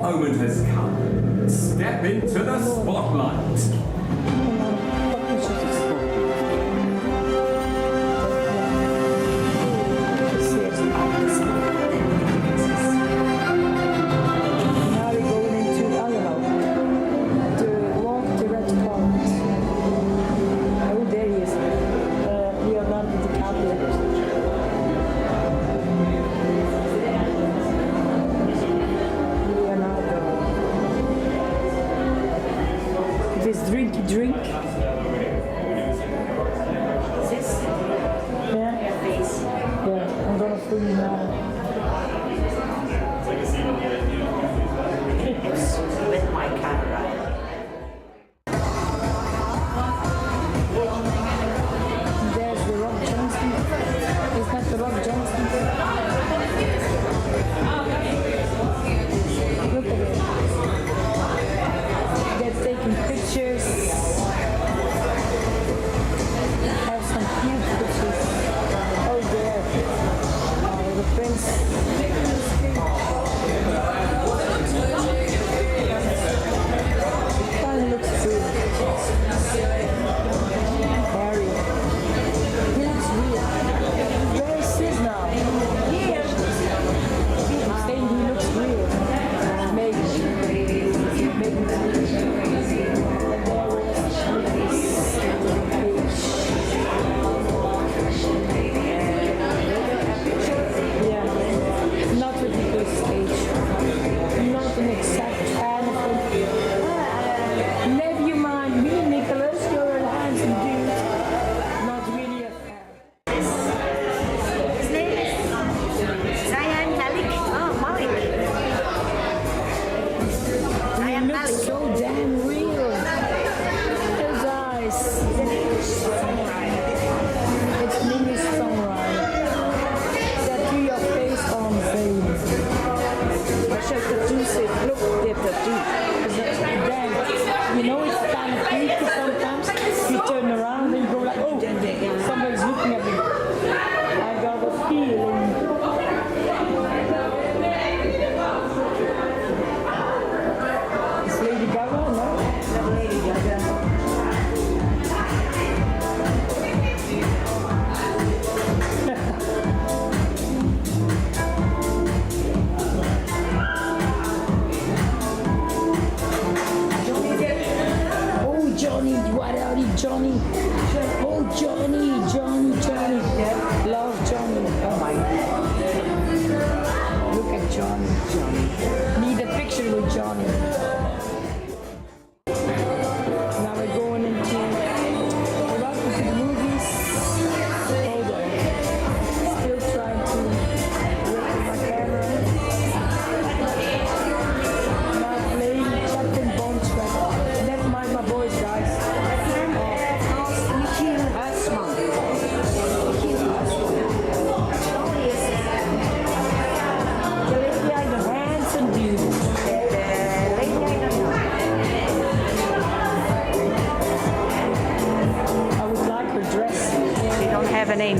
moment has come. Step into the spotlight. Drink. This? Yeah. Your face. Yeah, I'm gonna film you now. With my camera. There's the Rock Johnson. Is that the Rock Johnson? Look at it. They're taking pictures. Have some cute pictures. Oh, there. Oh, the prince. Kind of looks good. Harry. He looks weird. Where is he now? Here. I'm saying he looks weird. Maybe. Yeah, not ridiculous age. Not an exact fan of him. Never you mind me, Nicholas. You're a handsome dude. Not really a fan. His name is Zayan Malik. Oh, Malik. He Zayan looks Malik. so damn real. His eyes. It's an English songwriter. Tattoo your face on vein. What's your tattoo say? Look, their tattoo. Then, you know it's kind of creepy sometimes. You turn around and you go like, oh, somebody's looking at me. I got a feeling. It's Lady Gaga, no? Lady Gaga. Oh, Johnny, what are you, Johnny? Oh, Johnny. Love Johnny. Oh my God. Look at Johnny. Need a picture with Johnny. Now we're going into welcome to the movies. Hold on. Still trying to work with my camera. Now playing Captain Bond track. Never mind my voice, guys. I would like her dress. They don't have a name.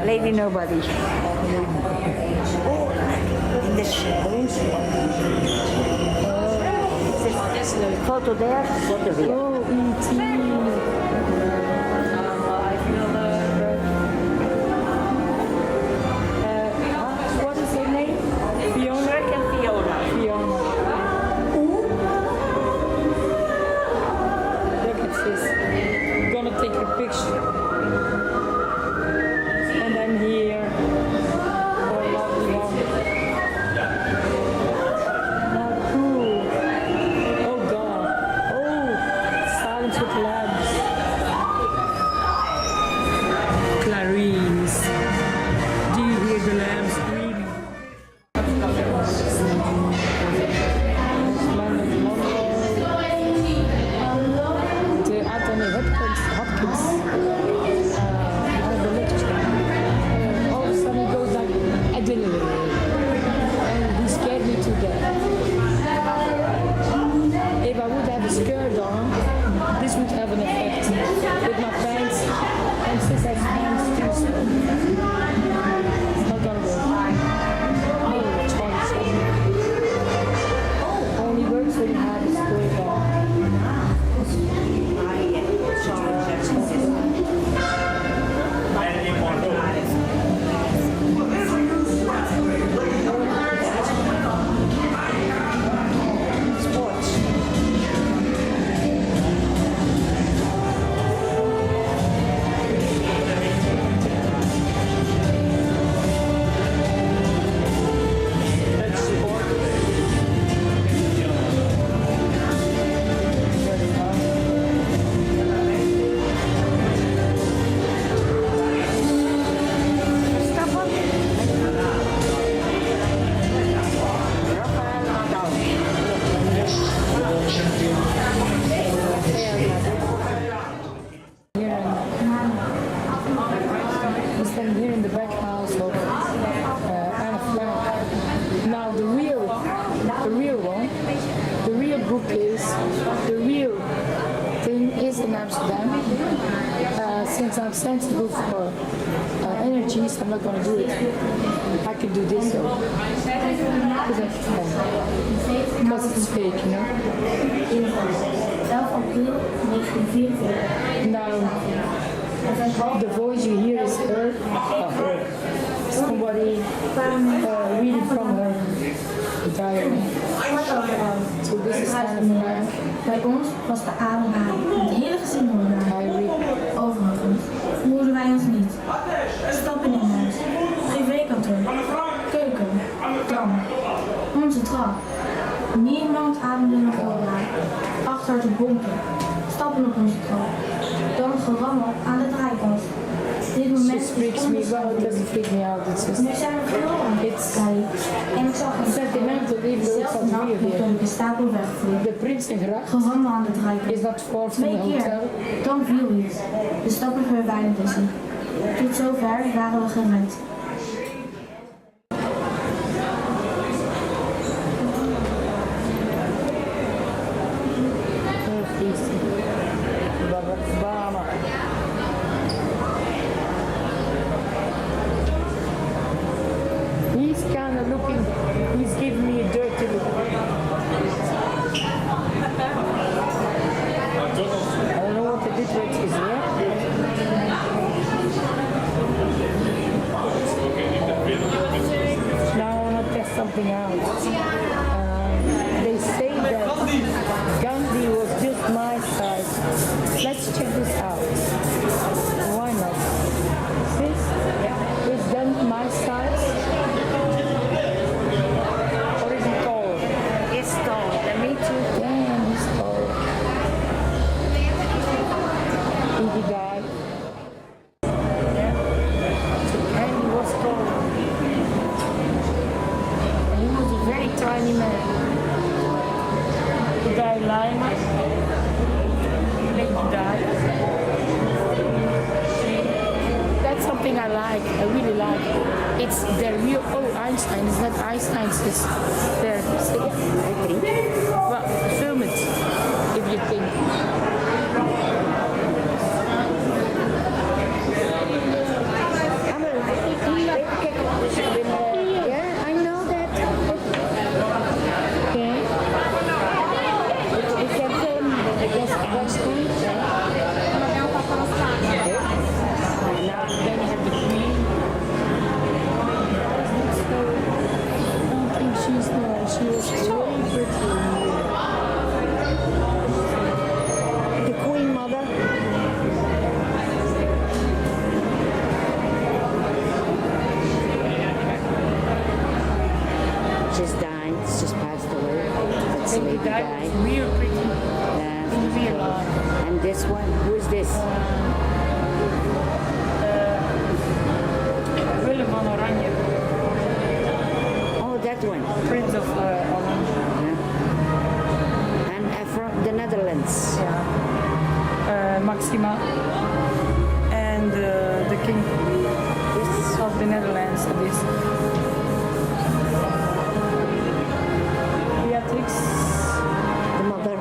Lady Nobody. In the photo there, photo here. Oh, E.T. What is her name? Fiona? Shrek and Fiona. Fiona. Look at this. I'm gonna take a picture. And then here. Oh, lovely one. How cool. Oh God. Oh, Silence with the Lambs. Clarice. Do you hear the lambs screaming? De Anthony Hopkins. The lecture. All of a sudden he goes like, I didn't know. And he scared me to death. If I would have a skirt on, this would have an effect with my pants. And since I have pants too, so it's not gonna work. Oh, Charlie. book is the real thing is in Amsterdam. Since I'm sensitive for energies, I'm not going to do it. I can do this though. Because it's fake, you know. 11 april 1944. Now, the voice you hear is her. Somebody reading from her diary. So this is kind of blank. Bij ons was de ademhaling het hele gezin hoorde. Diary. Overigens hoorden wij ons niet. Stappen in huis, privékantoor, keuken, tram, onze trap. Niemand ademde nog vooruit. Achter het bonken, stappen op onze trap. Dan gerammel aan de draaikast. Dit moment Just freaks me out. It doesn't freak me out. It's just Nu zijn we verloren. It's En ik zag een sentimental even though it's zelfde not nacht real toen here. ik de stapel wegvoer. The Prinsengracht Gerammel aan de draaikast. is not far from 2 the keer, hotel. dan viel iets. De stappen verwijderden zich. Tot zover waren we gered. Obama. He's kind of looking, he's giving me a dirty look. I don't know what the difference is here. Now I want to test something out. They say that Gandhi was just my size. Let's check this out. Why not? This is Gandhi my size? Or is he tall? It's tall. And me too. Damn, he's tall. He died. And he was tall. And he was a very tiny man. The guy lying, he died. That's something I like, I really like. It's the real, oh, Einstein, it's not Einstein's, it's their, I think. Well, film it, if you think. Yeah, I know that. Okay. We can film against Einstein. Now then you have the queen. I don't think she's there. She was very pretty. The Queen Mother. She's dying. She's just passed away. That's She Lady died died. real pretty. Yeah. In real life. And this one, who is this? Willem van Oranje, Oh, that one. Prince of Oranje. Yeah. And from the Netherlands. Maxima and the king of the Netherlands. This Beatrix. The mother.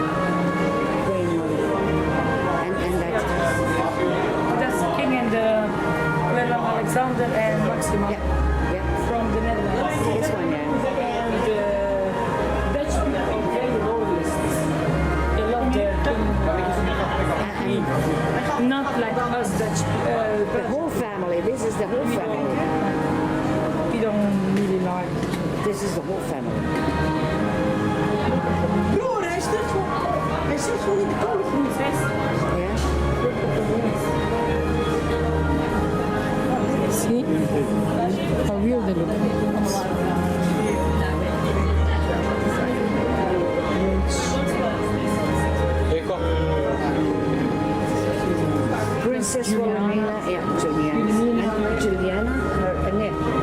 Queen Mother. And that. That's the king and Willem Alexander and Maxima Yeah. Yeah. from the Netherlands. This one, yeah. And Dutch people are very royalists. They love their king. Not like us Dutch. The whole family. This is the whole family. We don't really like. This is the whole family. Broer, hij zit gewoon in de kolengroep. Yeah. See how real they look. Princess Wilhelmina, yeah, Juliana,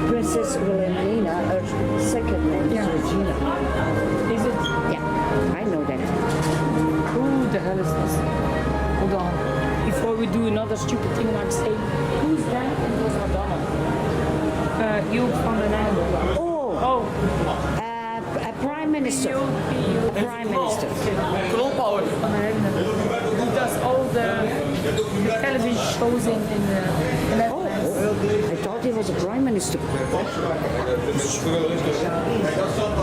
Princess Wilhelmina, her second name is Regina. Is it? Yeah, I know that. Who the hell is this? Hold on. If before we do another stupid thing, I'm saying, who's that? And it was Madonna. You from the name. Oh, Oh, a prime minister. A prime minister. who does all the television shows in the Netherlands. I thought he was a prime minister.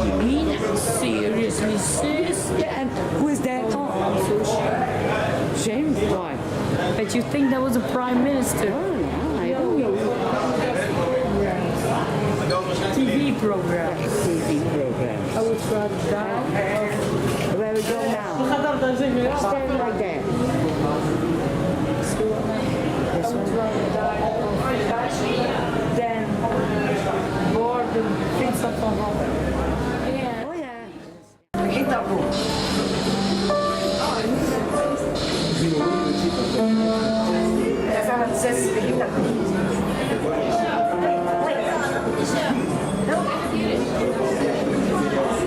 You mean seriously, sis? And who is that? Oh, I'm so sure. Shame. Why? But you think that was a prime minister? Oh, no, I don't know. TV program. TV program. I would rather die. Where we go now? Stand like that. I would rather die than boredom, things of the home. Yeah. Oh yeah.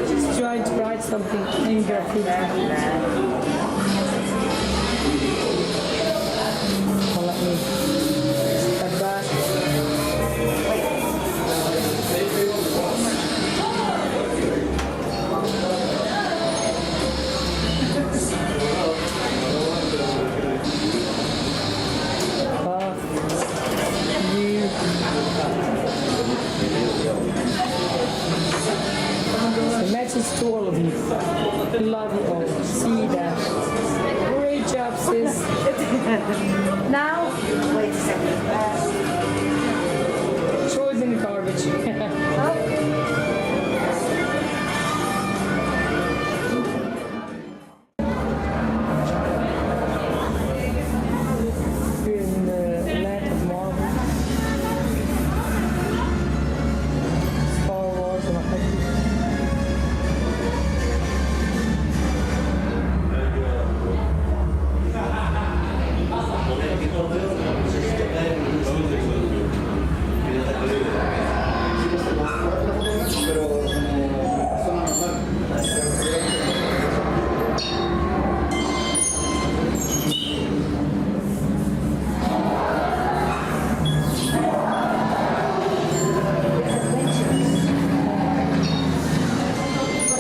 Just trying to write something in graffiti. Well, let me step back. A message to all of you. Love you all. See that. Great job, sis. Now, Wait a second. throw it in the garbage. Here in the land of Marvel. Star Wars en nog wat.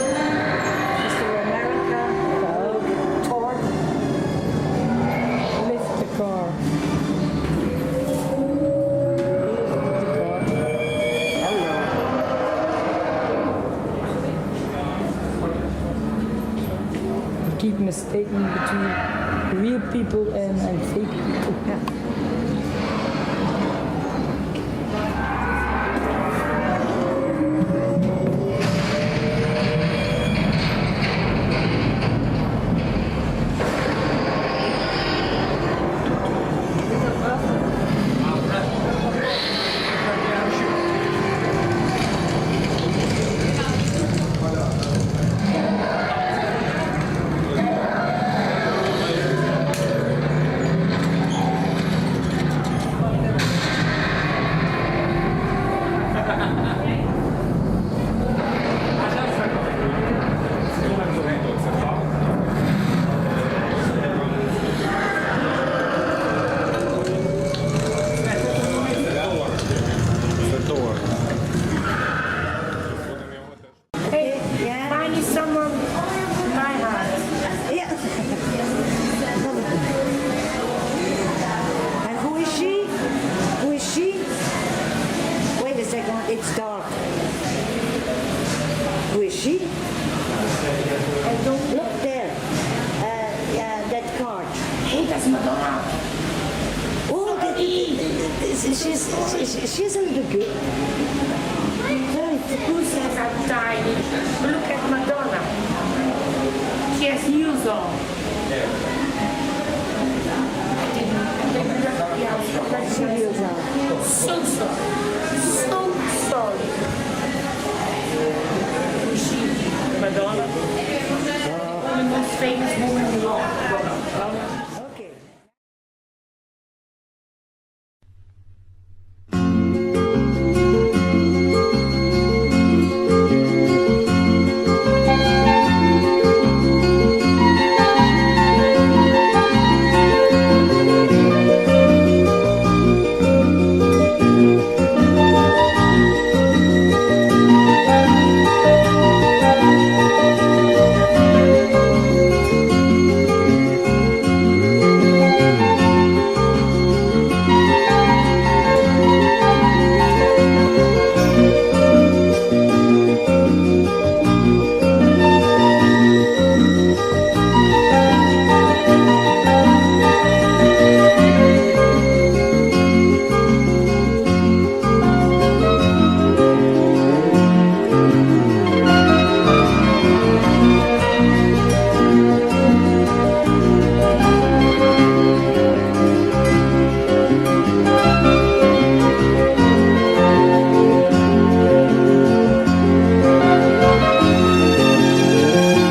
Mr. America. Thor. Lift the car. Keep mistaking between real people and fake people. Hey, find you someone in my house. Yeah. And who is she? Who is she? Wait a second, it's dark. Who is she? I don't look there. Yeah, that card. Hey, that's Madonna. Oh, she's a little good. Who says I'm tiny? Look at Madonna. She has heels on.